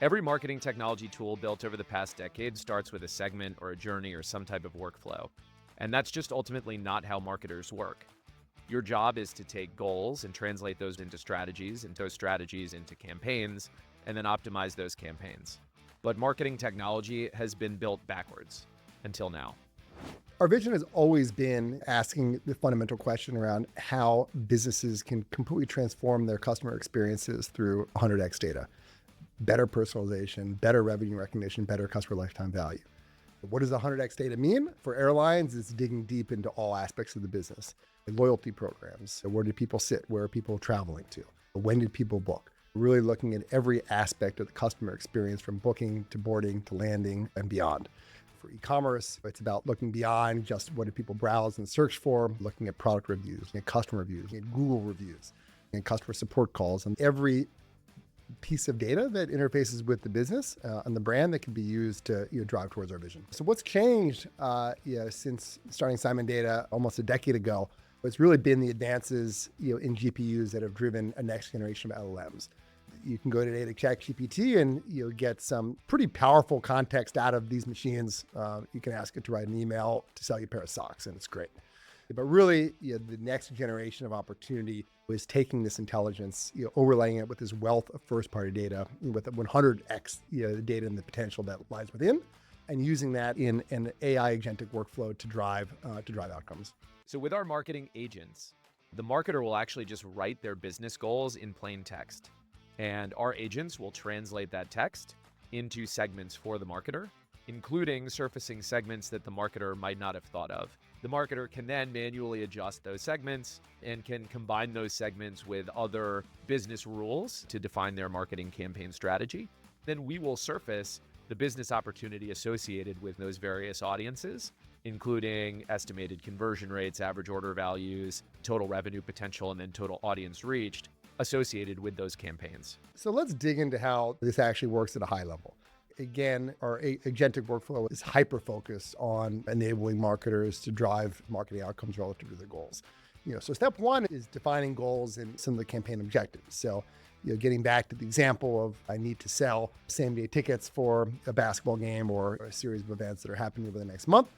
Every marketing technology tool built over the past decade starts with a segment or a journey or some type of workflow. And that's just ultimately not how marketers work. Your job is to take goals and translate those into strategies, and those strategies into campaigns, and then optimize those campaigns. But marketing technology has been built backwards until now. Our vision has always been asking the fundamental question around how businesses can completely transform their customer experiences through 100x data. Better personalization, better revenue recognition, better customer lifetime value. What does 100x data mean? For airlines, it's digging deep into all aspects of the business. Loyalty programs, where did people sit? Where are people traveling to? When did people book? Really looking at every aspect of the customer experience from booking to boarding to landing and beyond. For e-commerce, it's about looking beyond just what do people browse and search for, looking at product reviews, at customer reviews, at Google reviews, and customer support calls, and every piece of data that interfaces with the business and the brand that can be used to drive towards our vision. So what's changed since starting Simon Data almost a decade ago? It's really been the advances in GPUs that have driven a next generation of LLMs. You can go today to ChatGPT and get some pretty powerful context out of these machines. You can ask it to write an email to sell you a pair of socks, and it's great. But really, the next generation of opportunity is taking this intelligence, overlaying it with this wealth of first-party data, with 100x the data and the potential that lies within, and using that in an AI agentic workflow to drive outcomes. So with our marketing agents, the marketer will actually just write their business goals in plain text. And our agents will translate that text into segments for the marketer, including surfacing segments that the marketer might not have thought of. The marketer can then manually adjust those segments and can combine those segments with other business rules to define their marketing campaign strategy. Then we will surface the business opportunity associated with those various audiences, including estimated conversion rates, average order values, total revenue potential, and then total audience reached associated with those campaigns. So let's dig into how this actually works at a high level. Again, our agentic workflow is hyper-focused on enabling marketers to drive marketing outcomes relative to their goals. So step one is defining goals and some of the campaign objectives. So, getting back to the example of I need to sell same-day tickets for a basketball game or a series of events that are happening over the next month.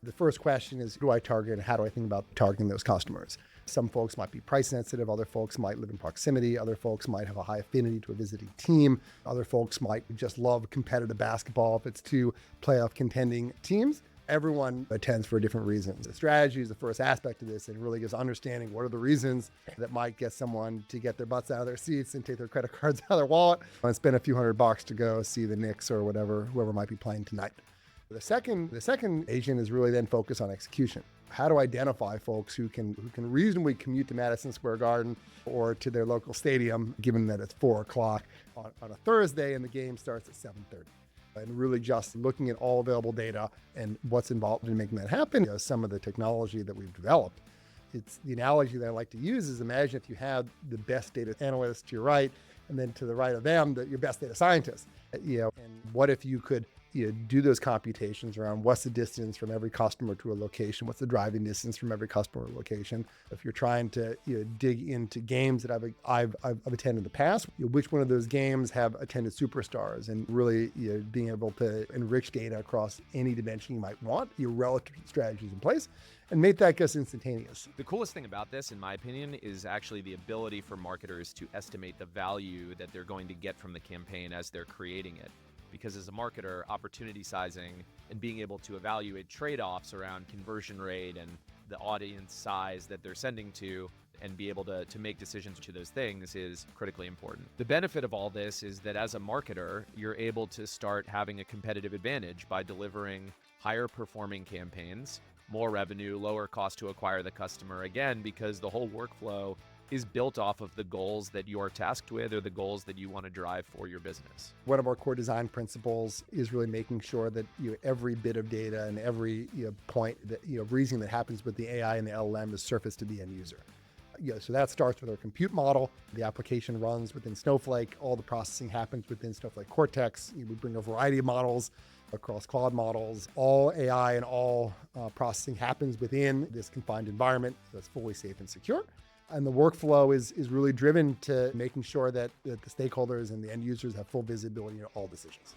The first question is, who do I target and how do I think about targeting those customers? Some folks might be price sensitive. Other folks might live in proximity. Other folks might have a high affinity to a visiting team. Other folks might just love competitive basketball if it's two playoff contending teams. Everyone attends for different reasons. The strategy is the first aspect of this and really gives understanding what are the reasons that might get someone to get their butts out of their seats and take their credit cards out of their wallet and spend a few $100 to go see the Knicks or whoever might be playing tonight. The second agent is really then focused on execution. How to identify folks who can reasonably commute to Madison Square Garden or to their local stadium, given that it's 4:00 on a Thursday and the game starts at 7:30. And really just looking at all available data and what's involved in making that happen. Some of the technology that we've developed. It's the analogy that I like to use is imagine if you had the best data analysts to your right, and then to the right of them, your best data scientists. And what if you could do those computations around what's the distance from every customer to a location, what's the driving distance from every customer location. If you're trying to dig into games that I've attended in the past, which one of those games have attended superstars, and really being able to enrich data across any dimension you might want, your relative strategies in place, and make that just instantaneous. The coolest thing about this, in my opinion, is actually the ability for marketers to estimate the value that they're going to get from the campaign as they're creating it. Because as a marketer, opportunity sizing and being able to evaluate trade-offs around conversion rate and the audience size that they're sending to and be able to make decisions to those things is critically important. The benefit of all this is that as a marketer, you're able to start having a competitive advantage by delivering higher performing campaigns, more revenue, lower cost to acquire the customer, again, because the whole workflow is built off of the goals that you're tasked with or the goals that you want to drive for your business. One of our core design principles is really making sure that every bit of data and every point that reasoning that happens with the AI and the LLM is surfaced to the end user. So that starts with our compute model. The application runs within Snowflake. All the processing happens within Snowflake Cortex. We bring a variety of models across cloud models. All AI and all processing happens within this confined environment that's fully safe and secure. And the workflow is really driven to making sure that the stakeholders and the end users have full visibility in all decisions.